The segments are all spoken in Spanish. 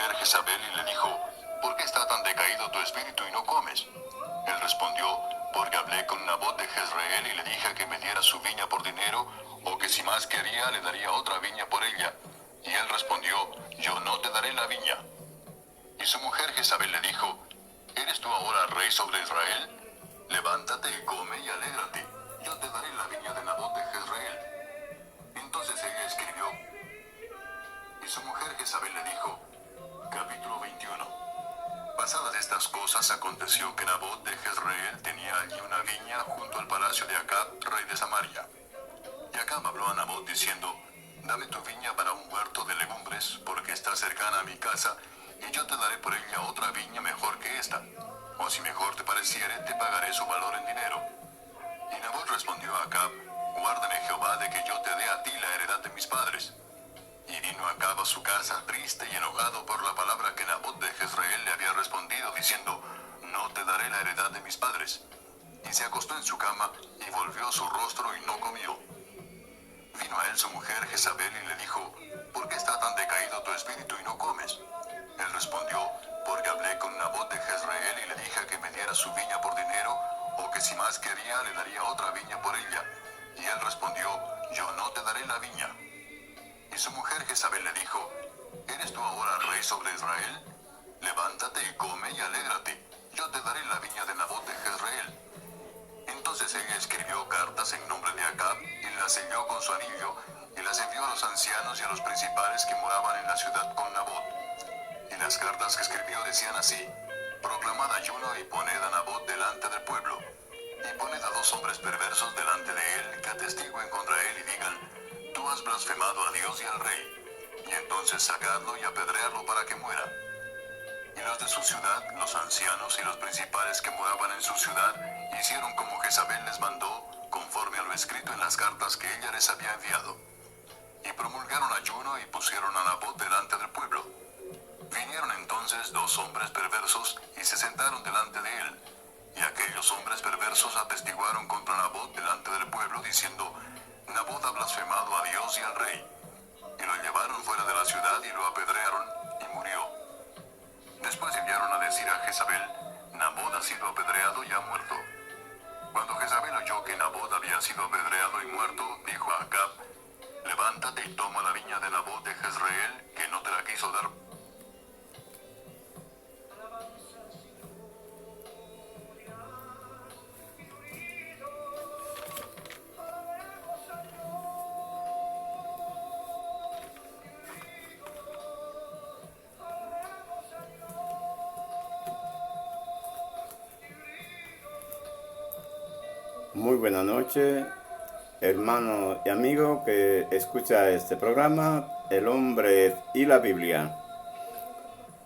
mujer Jezabel y le dijo, ¿por qué está tan decaído tu espíritu y no comes? Él respondió, porque hablé con Nabot de Jezreel y le dije que me diera su viña por dinero, o que si más quería le daría otra viña por ella. Y él respondió, yo no te daré la viña. Y su mujer Jezabel le dijo, ¿eres tú ahora rey sobre Israel? Levántate y come y alégrate. Yo te daré la viña de Nabot de Jezreel. Entonces ella escribió. Y su mujer Jezabel le dijo, capítulo 21. Pasadas estas cosas, aconteció que Nabot de Jezreel tenía allí una viña junto al palacio de Acab, rey de Samaria. Y Acab habló a Nabot diciendo, dame tu viña para un huerto de legumbres, porque está cercana a mi casa, y yo te daré por ella otra viña mejor que esta. O si mejor te pareciere, te pagaré su valor en dinero. Y Nabot respondió a Acab, guárdame Jehová de que yo te dé a ti la heredad de mis padres. Y vino Acab a su casa triste y enojado por la palabra que Nabot de Jezreel le había respondido, diciendo, no te daré la heredad de mis padres. Y se acostó en su cama, y volvió su rostro y no comió. Vino a él su mujer Jezabel y le dijo, ¿por qué está tan decaído tu espíritu y no comes? Él respondió, porque hablé con Nabot de Jezreel y le dije que me diera su viña por dinero, o que si más quería le daría otra viña por ella. Y él respondió, yo no te daré la viña. Y su mujer Jezabel le dijo, ¿eres tú ahora rey sobre Israel? Levántate y come y alégrate. Yo te daré la viña de Nabot de Jezreel. Entonces ella escribió cartas en nombre de Acab y las selló con su anillo y las envió a los ancianos y a los principales que moraban en la ciudad con Nabot. Y las cartas que escribió decían así, proclamad ayuno y poned a Nabot delante del pueblo. Y poned a 2 hombres perversos delante de él que atestiguen contra él y digan, tú has blasfemado a Dios y al rey. Y entonces sacadlo y apedreadlo para que muera. Y los de su ciudad, los ancianos y los principales que moraban en su ciudad, hicieron como Jezabel les mandó, conforme a lo escrito en las cartas que ella les había enviado. Y promulgaron ayuno y pusieron a Nabot delante del pueblo. Vinieron entonces 2 hombres perversos y se sentaron delante de él. Y aquellos hombres perversos atestiguaron contra Nabot delante del pueblo, diciendo, Nabot ha blasfemado a Dios y al rey. Y lo llevaron fuera de la ciudad y lo apedrearon, y murió. Después enviaron a decir a Jezabel, Nabot ha sido apedreado y ha muerto. Cuando Jezabel oyó que Nabot había sido apedreado y muerto, dijo a Acab, levántate y toma la viña de Nabot de Jezreel, que no te la quiso dar. Muy buena noche, hermano y amigo que escucha este programa, El Hombre y la Biblia.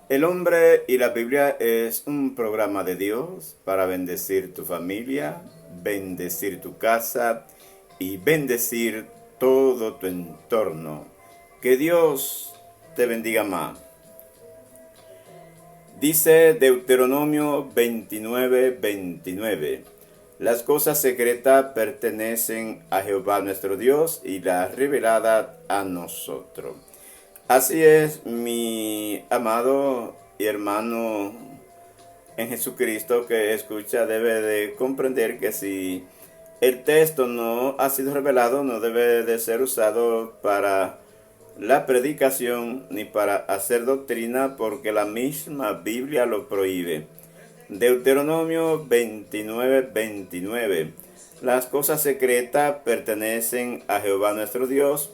El Hombre y la Biblia es un programa de Dios para bendecir tu familia, bendecir tu casa y bendecir todo tu entorno. Que Dios te bendiga más. Dice Deuteronomio 29:29. Las cosas secretas pertenecen a Jehová nuestro Dios y las reveladas a nosotros. Así es, mi amado y hermano en Jesucristo que escucha, debe de comprender que si el texto no ha sido revelado, no debe de ser usado para la predicación ni para hacer doctrina, porque la misma Biblia lo prohíbe. Deuteronomio 29:29. Las cosas secretas pertenecen a Jehová nuestro Dios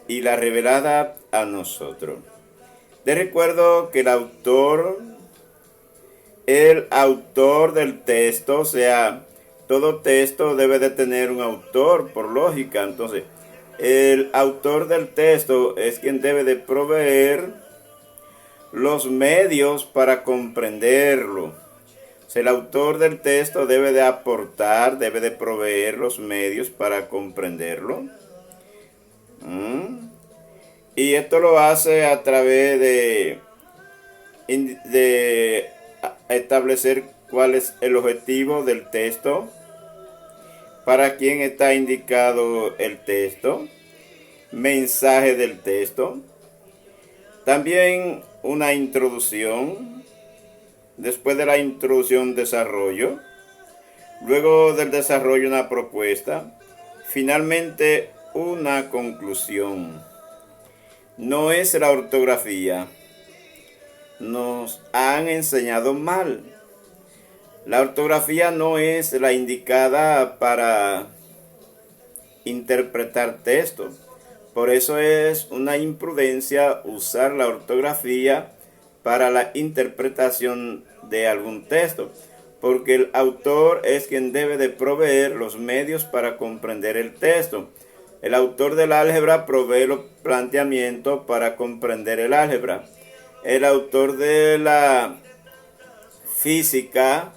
y las reveladas a nosotros. Te recuerdo que el autor del texto, o sea, todo texto debe de tener un autor por lógica. Entonces, el autor del texto es quien debe de proveer los medios para comprenderlo. El autor del texto debe de aportar, debe de proveer los medios para comprenderlo. Y esto lo hace a través de establecer cuál es el objetivo del texto, para quién está indicado el texto, mensaje del texto, También una introducción, después de la introducción desarrollo, luego del desarrollo una propuesta, finalmente una conclusión. No es la ortografía, nos han enseñado mal. La ortografía no es la indicada para interpretar texto. Por eso es una imprudencia usar la ortografía para la interpretación de algún texto, porque el autor es quien debe de proveer los medios para comprender el texto. El autor del álgebra provee los planteamientos para comprender el álgebra. El autor de la física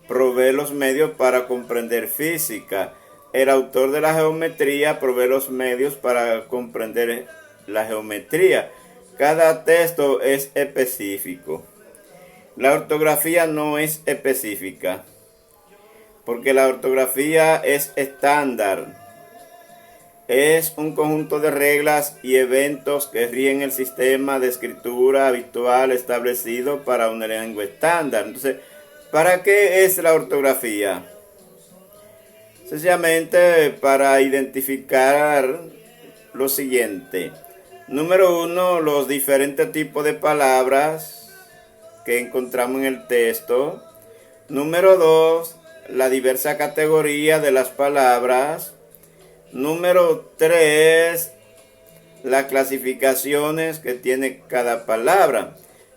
provee los medios para comprender física. El autor de la geometría provee los medios para comprender la geometría. Cada texto es específico. La ortografía no es específica, porque la ortografía es estándar. Es un conjunto de reglas y eventos que rigen el sistema de escritura habitual establecido para una lengua estándar. Entonces, ¿para qué es la ortografía? Sencillamente para identificar lo siguiente. Número 1, los diferentes tipos de palabras que encontramos en el texto. Número 2, la diversa categoría de las palabras. Número 3, las clasificaciones que tiene cada palabra.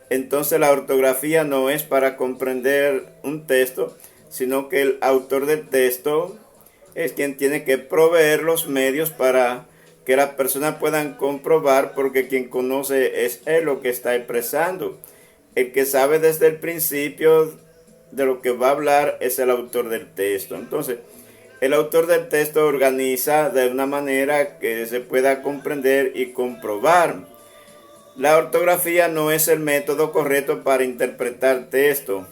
Entonces la ortografía no es para comprender un texto, sino que el autor del texto es quien tiene que proveer los medios para que las personas puedan comprobar, porque quien conoce es él lo que está expresando. El que sabe desde el principio de lo que va a hablar es el autor del texto. Entonces, el autor del texto organiza de una manera que se pueda comprender y comprobar. La ortografía no es el método correcto para interpretar texto.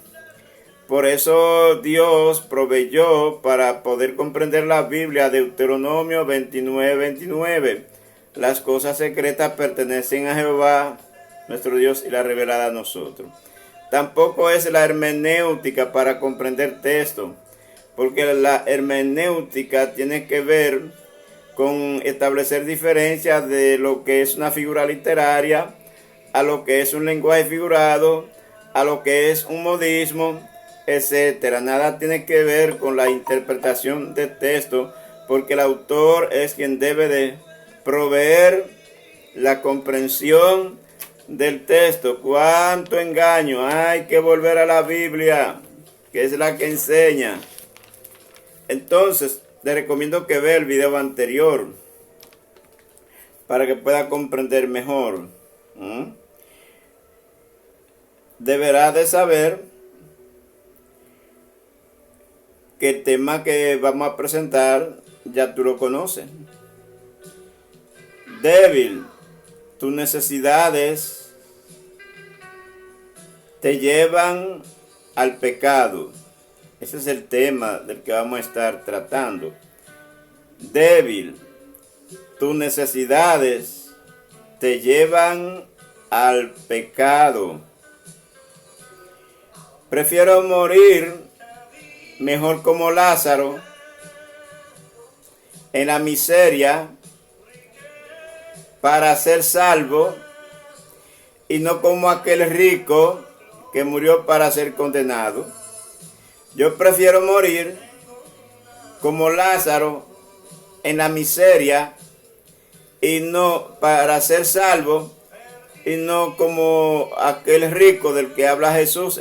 Por eso Dios proveyó para poder comprender la Biblia, Deuteronomio 29:29. Las cosas secretas pertenecen a Jehová, nuestro Dios, y la revelada a nosotros. Tampoco es la hermenéutica para comprender texto, porque la hermenéutica tiene que ver con establecer diferencias de lo que es una figura literaria, a lo que es un lenguaje figurado, a lo que es un modismo, etcétera. Nada tiene que ver con la interpretación de texto, porque el autor es quien debe de proveer la comprensión del texto. ¡Cuánto engaño! Hay que volver a la Biblia, que es la que enseña. Entonces, te recomiendo que vea el video anterior para que pueda comprender mejor. Deberás de saber que el tema que vamos a presentar ya tú lo conoces. Débil, tus necesidades te llevan al pecado. Ese es el tema del que vamos a estar tratando. Débil, tus necesidades te llevan al pecado. Prefiero morir mejor como Lázaro en la miseria para ser salvo, y no como aquel rico que murió para ser condenado. Yo prefiero morir como Lázaro en la miseria y no para ser salvo, y no como aquel rico del que habla Jesús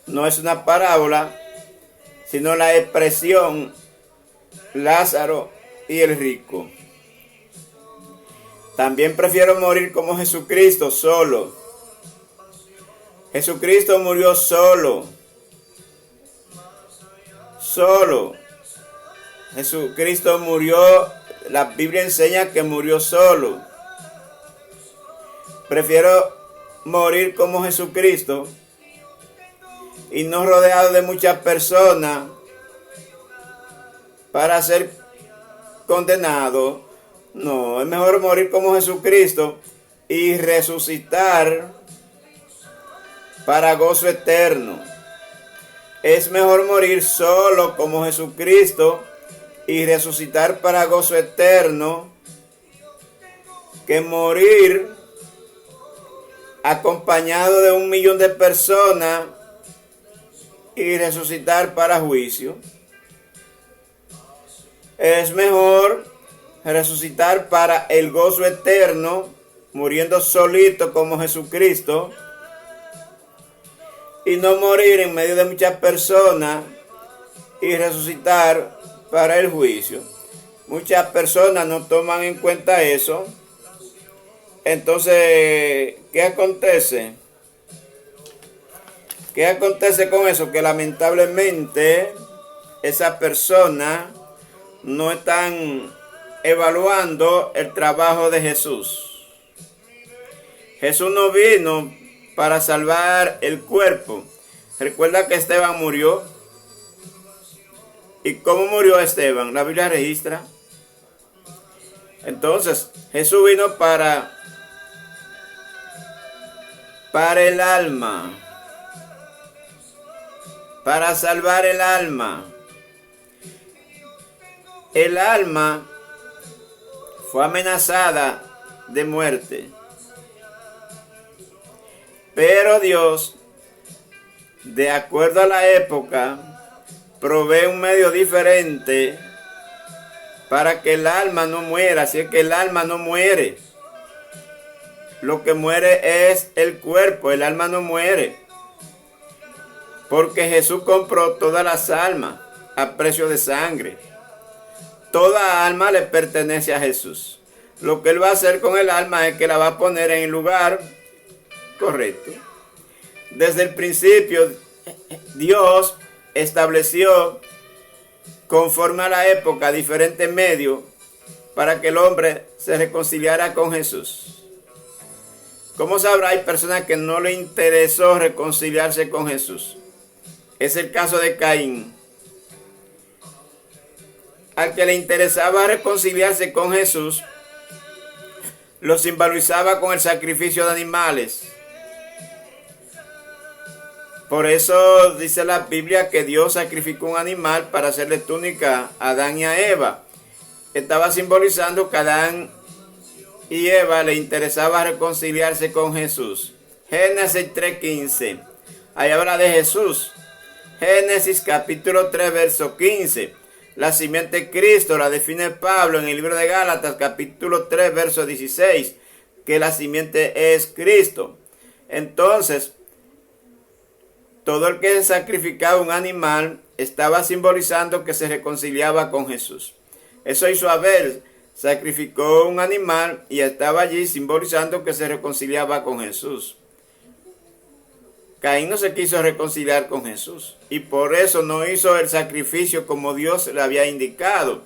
no es una parábola, sino la expresión Lázaro y el rico. También prefiero morir como Jesucristo, solo. Jesucristo murió solo. Solo. Jesucristo murió, la Biblia enseña que murió solo. Prefiero morir como Jesucristo y no rodeado de muchas personas para ser condenado. No, es mejor morir como Jesucristo y resucitar para gozo eterno. Es mejor morir solo como Jesucristo y resucitar para gozo eterno que morir acompañado de 1.000.000 de personas y resucitar para juicio. Es mejor resucitar para el gozo eterno, muriendo solito como Jesucristo, y no morir en medio de muchas personas y resucitar para el juicio. Muchas personas no toman en cuenta eso. Entonces, ¿qué acontece? ¿Qué acontece con eso? Que lamentablemente esas personas no están evaluando el trabajo de Jesús. Jesús no vino para salvar el cuerpo. Recuerda que Esteban murió. ¿Y cómo murió Esteban? La Biblia registra. Entonces, Jesús vino para el alma, para salvar el alma. El alma fue amenazada de muerte, pero Dios, de acuerdo a la época, provee un medio diferente para que el alma no muera. Así es que el alma no muere. Lo que muere es el cuerpo, el alma no muere. Porque Jesús compró todas las almas a precio de sangre. Toda alma le pertenece a Jesús. Lo que Él va a hacer con el alma es que la va a poner en el lugar correcto. Desde el principio, Dios estableció, conforme a la época, diferentes medios para que el hombre se reconciliara con Jesús. ¿Cómo sabrá? Hay personas que no le interesó reconciliarse con Jesús. Es el caso de Caín. Al que le interesaba reconciliarse con Jesús, lo simbolizaba con el sacrificio de animales. Por eso dice la Biblia que Dios sacrificó un animal para hacerle túnica a Adán y a Eva. Estaba simbolizando que a Adán y Eva le interesaba reconciliarse con Jesús. Génesis 3:15. Ahí habla de Jesús. Génesis capítulo 3, verso 15. La simiente de Cristo la define Pablo en el libro de Gálatas capítulo 3, verso 16. Que la simiente es Cristo. Entonces, todo el que sacrificaba un animal estaba simbolizando que se reconciliaba con Jesús. Eso hizo Abel. Sacrificó un animal y estaba allí simbolizando que se reconciliaba con Jesús. Caín no se quiso reconciliar con Jesús y por eso no hizo el sacrificio como Dios le había indicado.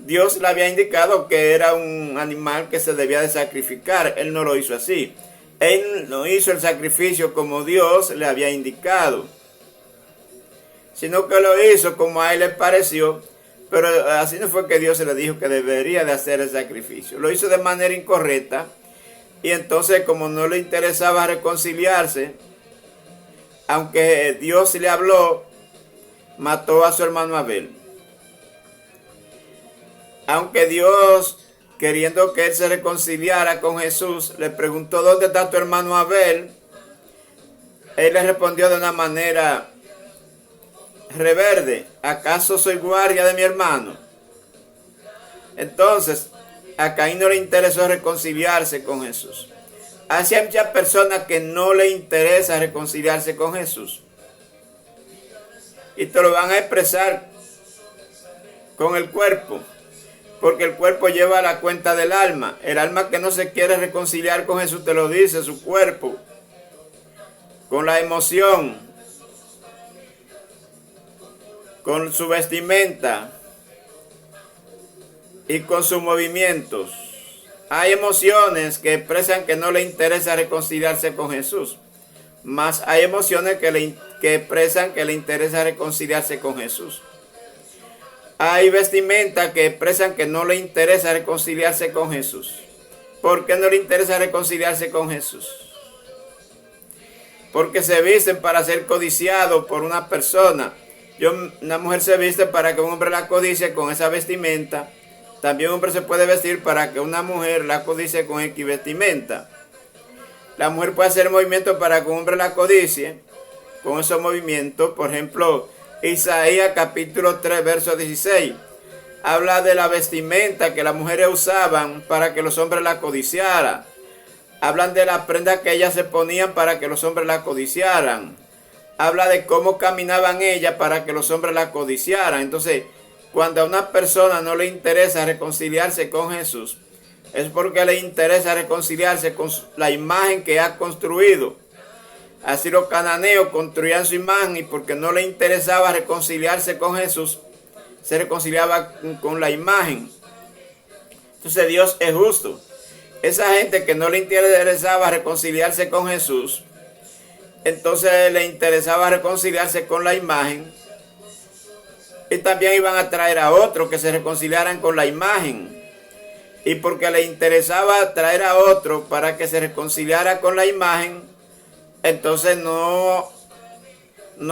Dios le había indicado que era un animal que se debía de sacrificar. Él no lo hizo así. Él no hizo el sacrificio como Dios le había indicado, sino que lo hizo como a él le pareció. Pero así no fue que Dios le dijo que debería de hacer el sacrificio. Lo hizo de manera incorrecta. Y entonces, como no le interesaba reconciliarse, aunque Dios le habló, mató a su hermano Abel. Aunque Dios, queriendo que él se reconciliara con Jesús, le preguntó: ¿dónde está tu hermano Abel? Él le respondió de una manera reverde: ¿acaso soy guardia de mi hermano? Entonces, a Caín no le interesó reconciliarse con Jesús. Así hay muchas personas que no le interesa reconciliarse con Jesús. Y te lo van a expresar con el cuerpo. Porque el cuerpo lleva la cuenta del alma. El alma que no se quiere reconciliar con Jesús te lo dice su cuerpo. Con la emoción. Con su vestimenta y con sus movimientos. Hay emociones que expresan que no le interesa reconciliarse con Jesús, mas hay emociones que expresan que le interesa reconciliarse con Jesús. Hay vestimentas que expresan que no le interesa reconciliarse con Jesús. ¿por qué no le interesa reconciliarse con Jesús? Porque se visten para ser codiciados por una persona. Una mujer se viste para que un hombre la codicie con esa vestimenta. También un hombre se puede vestir para que una mujer la codicie con X vestimenta. La mujer puede hacer movimientos para que un hombre la codicie con esos movimientos. Por ejemplo, Isaías capítulo 3, verso 16. Habla de la vestimenta que las mujeres usaban para que los hombres la codiciaran. Hablan de las prendas que ellas se ponían para que los hombres la codiciaran. Habla de cómo caminaban ellas para que los hombres la codiciaran. Entonces, cuando a una persona no le interesa reconciliarse con Jesús, es porque le interesa reconciliarse con la imagen que ha construido. Así los cananeos construían su imagen y porque no le interesaba reconciliarse con Jesús, se reconciliaba con la imagen. Entonces Dios es justo. Esa gente que no le interesaba reconciliarse con Jesús, entonces le interesaba reconciliarse con la imagen. Y también iban a traer a otros que se reconciliaran con la imagen. Y porque le interesaba traer a otro para que se reconciliara con la imagen, entonces no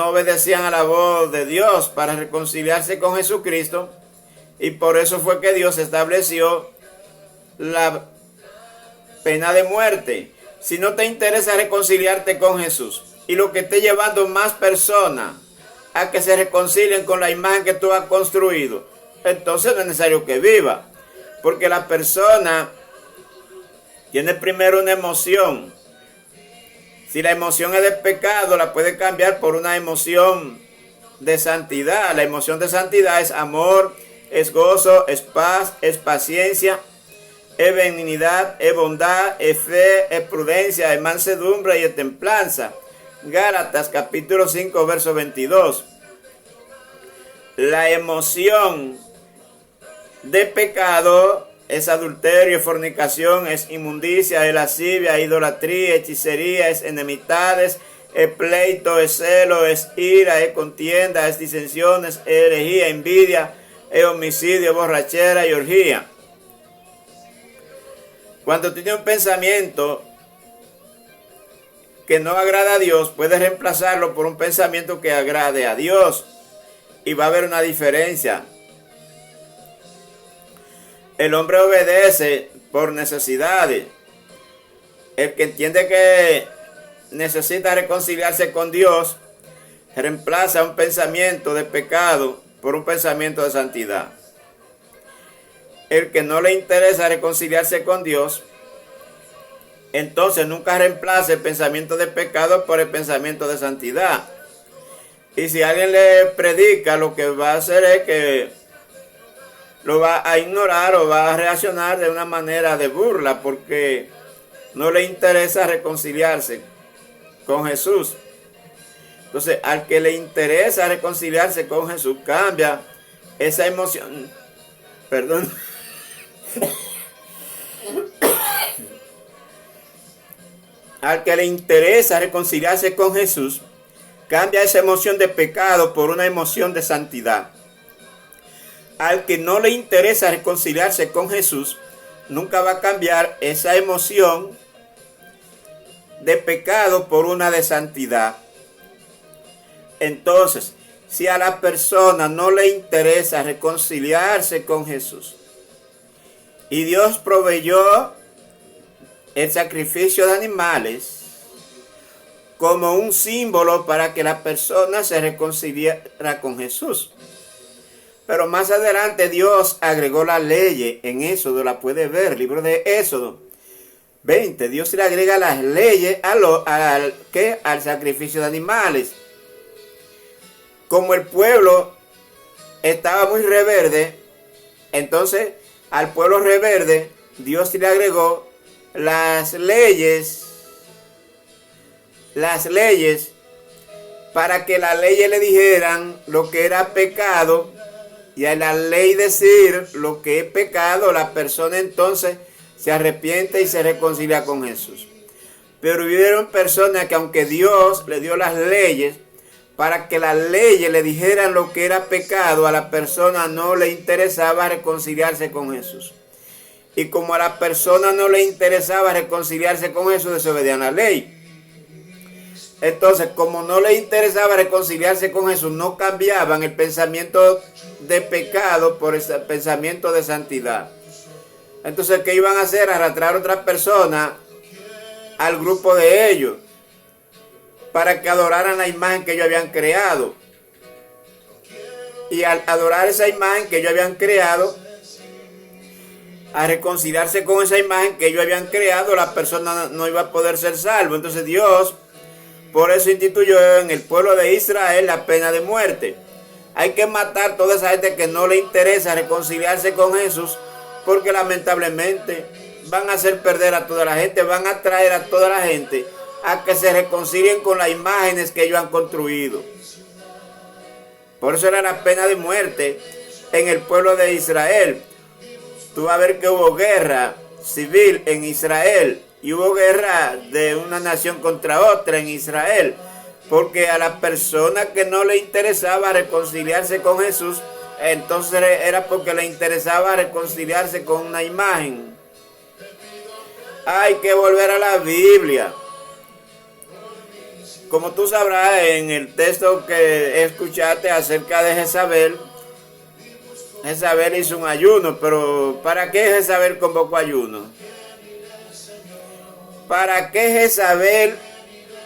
obedecían a la voz de Dios para reconciliarse con Jesucristo. Y por eso fue que Dios estableció la pena de muerte. Si no te interesa reconciliarte con Jesús y lo que esté llevando más personas a que se reconcilien con la imagen que tú has construido, entonces no es necesario que viva. Porque la persona tiene primero una emoción. Si la emoción es de pecado, la puede cambiar por una emoción de santidad. La emoción de santidad es amor, es gozo, es paz, es paciencia, es benignidad, es bondad, es fe, es prudencia, es mansedumbre y es templanza. Gálatas capítulo 5, verso 22. La emoción de pecado es adulterio, es fornicación, es inmundicia, es lascivia, es idolatría, es hechicería, es enemistades, es pleito, es celo, es ira, es contienda, es disensiones, es herejía, envidia, es homicidio, es borrachera y orgía. Cuando tienes un pensamiento que no agrada a Dios, puedes reemplazarlo por un pensamiento que agrade a Dios. Y va a haber una diferencia. El hombre obedece por necesidades. El que entiende que necesita reconciliarse con Dios, reemplaza un pensamiento de pecado por un pensamiento de santidad. El que no le interesa reconciliarse con Dios, entonces nunca reemplaza el pensamiento de pecado por el pensamiento de santidad. Y si alguien le predica, lo que va a hacer es que lo va a ignorar o va a reaccionar de una manera de burla porque no le interesa reconciliarse con Jesús. Entonces, al que le interesa reconciliarse con Jesús, cambia esa emoción. Perdón. Al que le interesa reconciliarse con Jesús, cambia esa emoción de pecado por una emoción de santidad. Al que no le interesa reconciliarse con Jesús, nunca va a cambiar esa emoción de pecado por una de santidad. Entonces, si a la persona no le interesa reconciliarse con Jesús, y Dios proveyó el sacrificio de animales como un símbolo para que la persona se reconciliara con Jesús. Pero más adelante Dios agregó la ley en Éxodo, la puede ver, libro de Éxodo 20. Dios le agrega las leyes al sacrificio de animales. Como el pueblo estaba muy rebelde, entonces al pueblo rebelde Dios le agregó las leyes para que las leyes le dijeran lo que era pecado. Y a la ley decir lo que es pecado, la persona entonces se arrepiente y se reconcilia con Jesús. Pero hubieron personas que aunque Dios le dio las leyes, para que las leyes le dijeran lo que era pecado, a la persona no le interesaba reconciliarse con Jesús. Y como a la persona no le interesaba reconciliarse con Jesús, desobedecían la ley. Entonces, como no le interesaba reconciliarse con Jesús, no cambiaban el pensamiento de pecado por el pensamiento de santidad. Entonces, ¿qué iban a hacer? Arrastrar a otras personas al grupo de ellos para que adoraran la imagen que ellos habían creado. Y al adorar esa imagen que ellos habían creado, a reconciliarse con esa imagen que ellos habían creado, la persona no iba a poder ser salvo. Entonces Dios, por eso instituyó en el pueblo de Israel la pena de muerte. Hay que matar a toda esa gente que no le interesa reconciliarse con Jesús, porque lamentablemente van a hacer perder a toda la gente, van a traer a toda la gente a que se reconcilien con las imágenes que ellos han construido. Por eso era la pena de muerte en el pueblo de Israel. Tú vas a ver que hubo guerra civil en Israel y hubo guerra de una nación contra otra en Israel, porque a la persona que no le interesaba reconciliarse con Jesús, entonces era porque le interesaba reconciliarse con una imagen. Hay que volver a la Biblia. Como tú sabrás en el texto que escuchaste acerca de Jezabel, Jezabel hizo un ayuno, pero ¿para qué Jezabel convocó ayuno? ¿Para qué Jezabel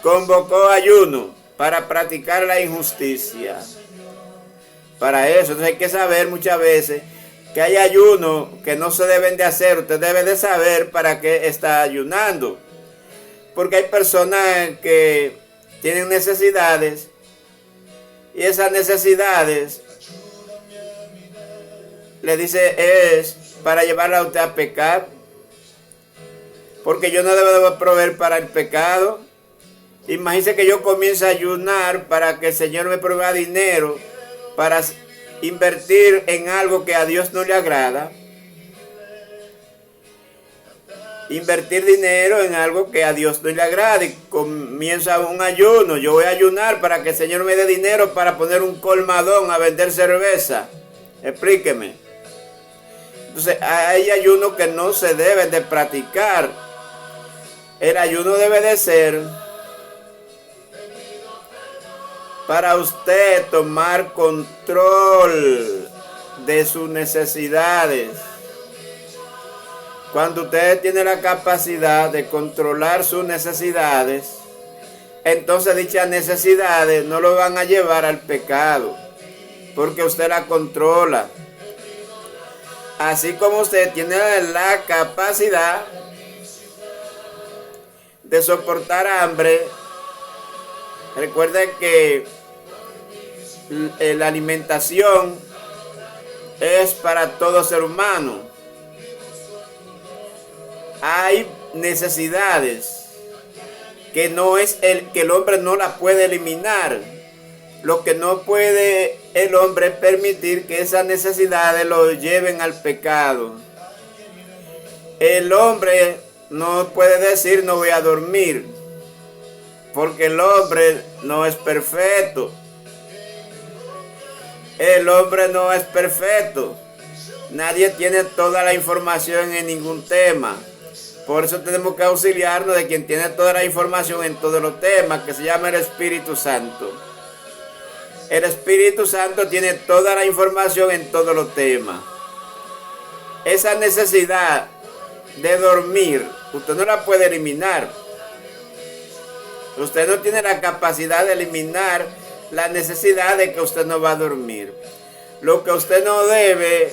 convocó ayuno? Para practicar la injusticia. Para eso, entonces hay que saber muchas veces que hay ayunos que no se deben de hacer. Usted debe de saber para qué está ayunando. Porque hay personas que tienen necesidades y esas necesidades le dice es para llevarla a usted a pecar, porque yo no debo de proveer para el pecado. Imagínese que yo comience a ayunar para que el Señor me provea dinero para invertir en algo que a Dios no le agrada. Invertir dinero en algo que a Dios no le agrada, y comienza un ayuno. Yo voy a ayunar para que el Señor me dé dinero para poner un colmadón a vender cerveza. Explíqueme. Entonces hay ayuno que no se deben de practicar. El ayuno debe de ser para usted tomar control de sus necesidades. Cuando usted tiene la capacidad de controlar sus necesidades, entonces dichas necesidades no lo van a llevar al pecado, porque usted la controla. Así como usted tiene la capacidad de soportar hambre, recuerde que la alimentación es para todo ser humano. Hay necesidades que el hombre no las puede eliminar. Lo que no puede el hombre es permitir que esas necesidades lo lleven al pecado. El hombre no puede decir no voy a dormir, porque el hombre no es perfecto. El hombre no es perfecto. Nadie tiene toda la información en ningún tema. Por eso tenemos que auxiliarnos de quien tiene toda la información en todos los temas, que se llama el Espíritu Santo. El Espíritu Santo tiene toda la información en todos los temas. Esa necesidad de dormir, usted no la puede eliminar. Usted no tiene la capacidad de eliminar la necesidad de que usted no va a dormir. Lo que usted no debe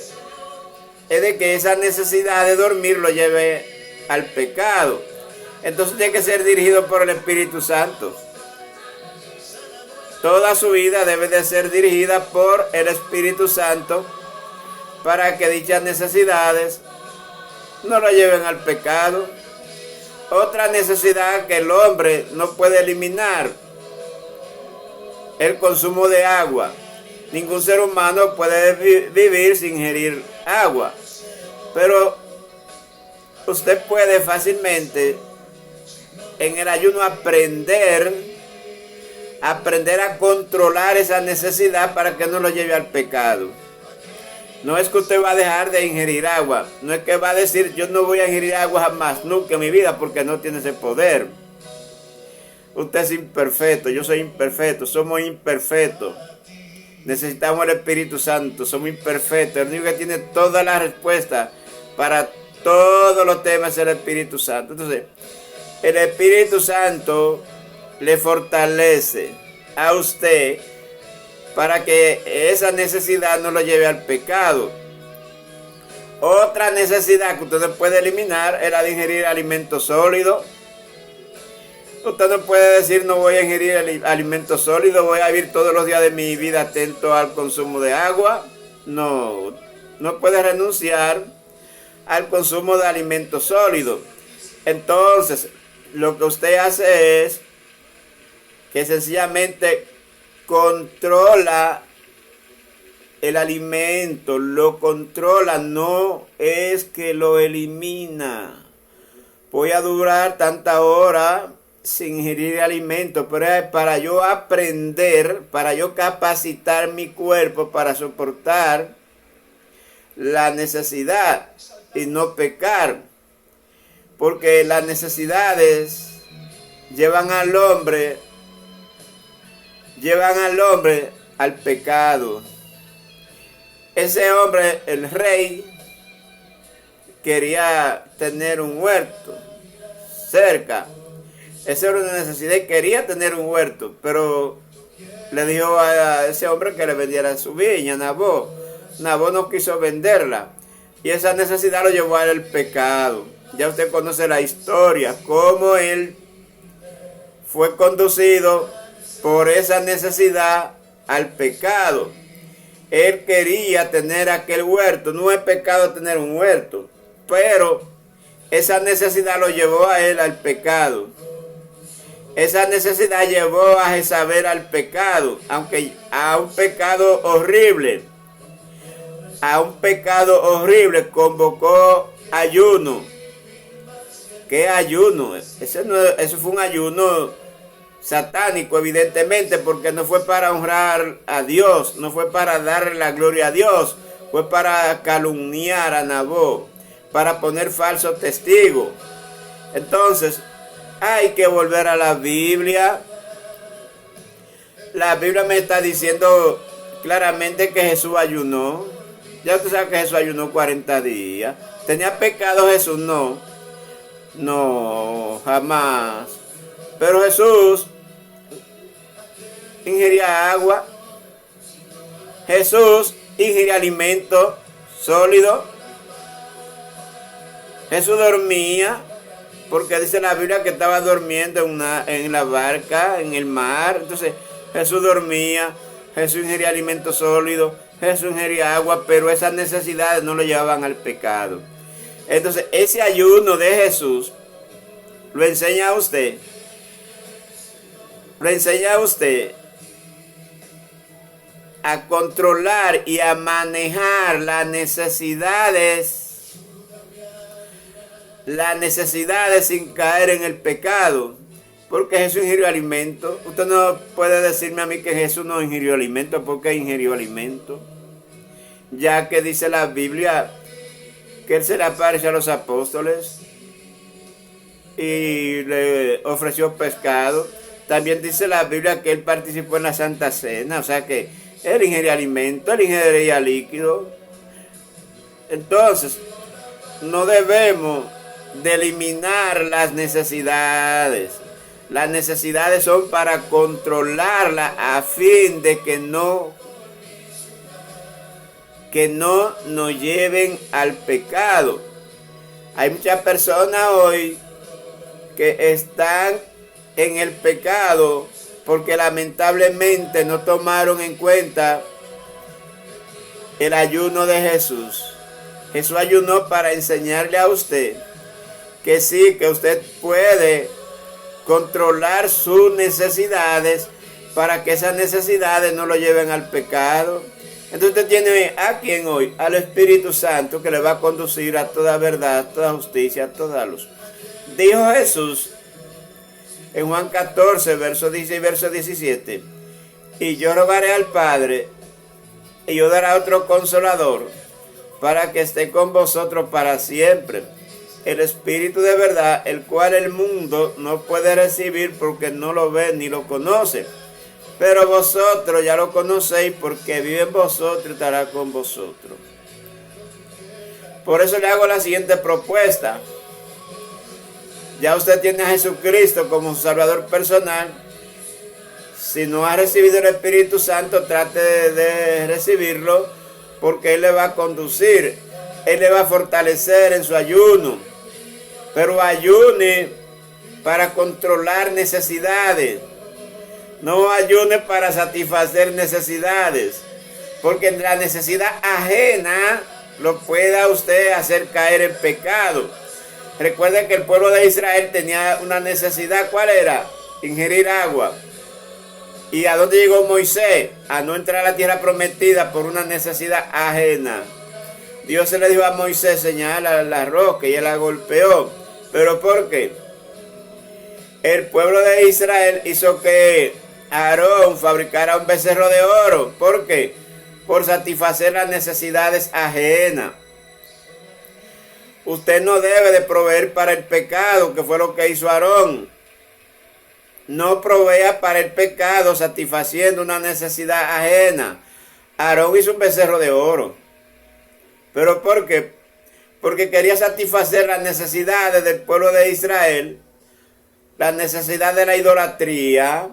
es de que esa necesidad de dormir lo lleve al pecado. Entonces tiene que ser dirigido por el Espíritu Santo. Toda su vida debe de ser dirigida por el Espíritu Santo para que dichas necesidades no lo lleven al pecado. Otra necesidad que el hombre no puede eliminar, el consumo de agua. Ningún ser humano puede vivir sin ingerir agua, pero usted puede fácilmente en el ayuno aprender a controlar esa necesidad para que no lo lleve al pecado. No es que usted va a dejar de ingerir agua. No es que va a decir yo no voy a ingerir agua jamás, nunca en mi vida, porque no tiene ese poder. Usted es imperfecto, yo soy imperfecto, somos imperfectos. Necesitamos el Espíritu Santo, somos imperfectos. El único que tiene todas las respuestas para todos los temas es el Espíritu Santo. Entonces, el Espíritu Santo le fortalece a usted para que esa necesidad no lo lleve al pecado. Otra necesidad que usted no puede eliminar es la de ingerir alimentos sólidos. Usted no puede decir no voy a ingerir alimentos sólidos, voy a vivir todos los días de mi vida atento al consumo de agua. No, no puede renunciar al consumo de alimentos sólidos. Entonces, lo que usted hace es que sencillamente controla el alimento, lo controla, no es que lo elimina. Voy a durar tanta hora sin ingerir alimento, pero es para yo aprender, para yo capacitar mi cuerpo para soportar la necesidad y no pecar, porque las necesidades llevan al hombre al pecado. Ese hombre, el rey, quería tener un huerto cerca. Esa era una necesidad y quería tener un huerto, pero le dijo a ese hombre que le vendiera su viña, Nabó. Nabó no quiso venderla y esa necesidad lo llevó al pecado. Ya usted conoce la historia, cómo él fue conducido por esa necesidad al pecado. Él quería tener aquel huerto. No es pecado tener un huerto, pero esa necesidad lo llevó a él al pecado. Esa necesidad llevó a Jezabel al pecado, aunque a un pecado horrible. A un pecado horrible convocó ayuno. ¿Qué ayuno? Eso fue un ayuno satánico, evidentemente, porque no fue para honrar a Dios, no fue para darle la gloria a Dios, fue para calumniar a Nabó, para poner falsos testigos. Entonces, hay que volver a la Biblia. La Biblia me está diciendo claramente que Jesús ayunó. Ya usted sabe que Jesús ayunó 40 días. ¿Tenía pecado Jesús? No. No, jamás. Pero Jesús ingería agua. Jesús ingería alimento sólido. Jesús dormía. Porque dice la Biblia que estaba durmiendo en la barca, en el mar. Entonces Jesús dormía, Jesús ingería alimento sólido, Jesús ingería agua, pero esas necesidades no lo llevaban al pecado. Entonces ese ayuno de Jesús lo enseña a usted. Lo enseña a usted a controlar y a manejar las necesidades sin caer en el pecado, porque Jesús ingirió alimento. Usted no puede decirme a mí que Jesús no ingirió alimento, porque ingirió alimento, ya que dice la Biblia que Él se le apareció a los apóstoles y le ofreció pescado. También dice la Biblia que Él participó en la Santa Cena, o sea que Él ingería alimento, Él ingería líquido. Entonces, no debemos de eliminar las necesidades. Las necesidades son para controlarlas a fin de que no nos lleven al pecado. Hay muchas personas hoy que están en el pecado porque lamentablemente no tomaron en cuenta el ayuno de Jesús. Jesús ayunó para enseñarle a usted que sí, que usted puede controlar sus necesidades para que esas necesidades no lo lleven al pecado. Entonces usted tiene a quien hoy, al Espíritu Santo, que le va a conducir a toda verdad, toda justicia, a toda luz. Dijo Jesús en Juan 14, verso 16 y verso 17, y yo rogaré al Padre, y yo daré otro consolador, para que esté con vosotros para siempre. El Espíritu de verdad, el cual el mundo no puede recibir porque no lo ve ni lo conoce. Pero vosotros ya lo conocéis porque vive en vosotros y estará con vosotros. Por eso le hago la siguiente propuesta. Ya usted tiene a Jesucristo como su Salvador personal. Si no ha recibido el Espíritu Santo, trate de recibirlo, porque Él le va a conducir, Él le va a fortalecer en su ayuno. Pero ayune para controlar necesidades. No ayune para satisfacer necesidades, porque la necesidad ajena lo pueda usted hacer caer en pecado. Recuerden que el pueblo de Israel tenía una necesidad. ¿Cuál era? Ingerir agua. ¿Y a dónde llegó Moisés? A no entrar a la tierra prometida por una necesidad ajena. Dios se le dijo a Moisés: señala la roca, y él la golpeó. ¿Pero por qué? El pueblo de Israel hizo que Aarón fabricara un becerro de oro. ¿Por qué? Por satisfacer las necesidades ajenas. Usted no debe de proveer para el pecado, que fue lo que hizo Aarón. No provea para el pecado satisfaciendo una necesidad ajena. Aarón hizo un becerro de oro. ¿Pero por qué? Porque quería satisfacer las necesidades del pueblo de Israel, la necesidad de la idolatría.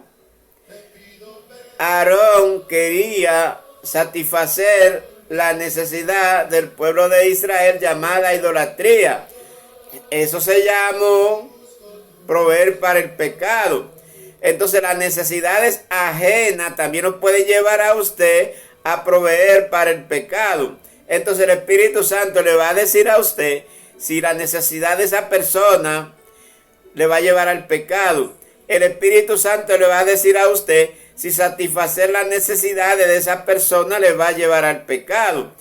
Aarón quería satisfacer la necesidad del pueblo de Israel llamada idolatría. Eso se llamó proveer para el pecado. Entonces las necesidades ajenas también nos pueden llevar a usted a proveer para el pecado. Entonces el Espíritu Santo le va a decir a usted si la necesidad de esa persona le va a llevar al pecado. El Espíritu Santo le va a decir a usted si satisfacer las necesidades de esa persona le va a llevar al pecado.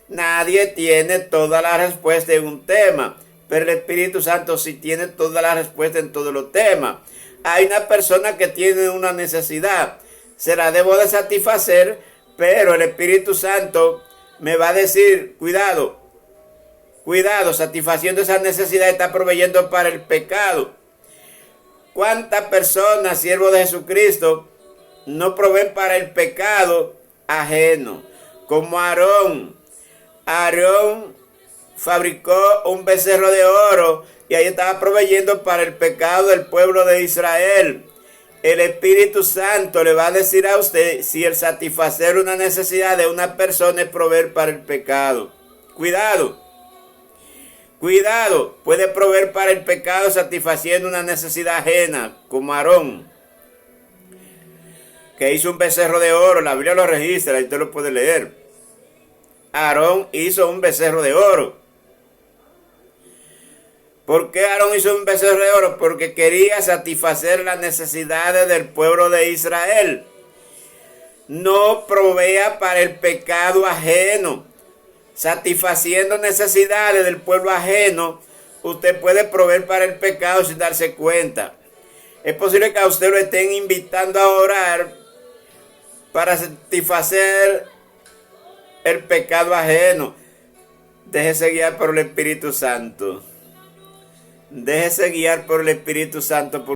Nadie tiene toda la respuesta en un tema, pero el Espíritu Santo sí tiene toda la respuesta en todos los temas. Hay una persona que tiene una necesidad, se la debo de satisfacer, pero el Espíritu Santo me va a decir: cuidado, satisfaciendo esa necesidad está proveyendo para el pecado. ¿Cuántas personas, siervos de Jesucristo, no proveen para el pecado ajeno? Como Aarón. Aarón fabricó un becerro de oro y ahí estaba proveyendo para el pecado del pueblo de Israel. El Espíritu Santo le va a decir a usted si el satisfacer una necesidad de una persona es proveer para el pecado. Cuidado, puede proveer para el pecado satisfaciendo una necesidad ajena, como Aarón, que hizo un becerro de oro. La Biblia lo registra y usted lo puede leer. Aarón hizo un becerro de oro. ¿Por qué Aarón hizo un becerro de oro? Porque quería satisfacer las necesidades del pueblo de Israel. No provea para el pecado ajeno. Satisfaciendo necesidades del pueblo ajeno, usted puede proveer para el pecado sin darse cuenta. Es posible que a usted lo estén invitando a orar para satisfacer el pecado ajeno. Déjese guiar por el Espíritu Santo. Déjese guiar por el Espíritu Santo.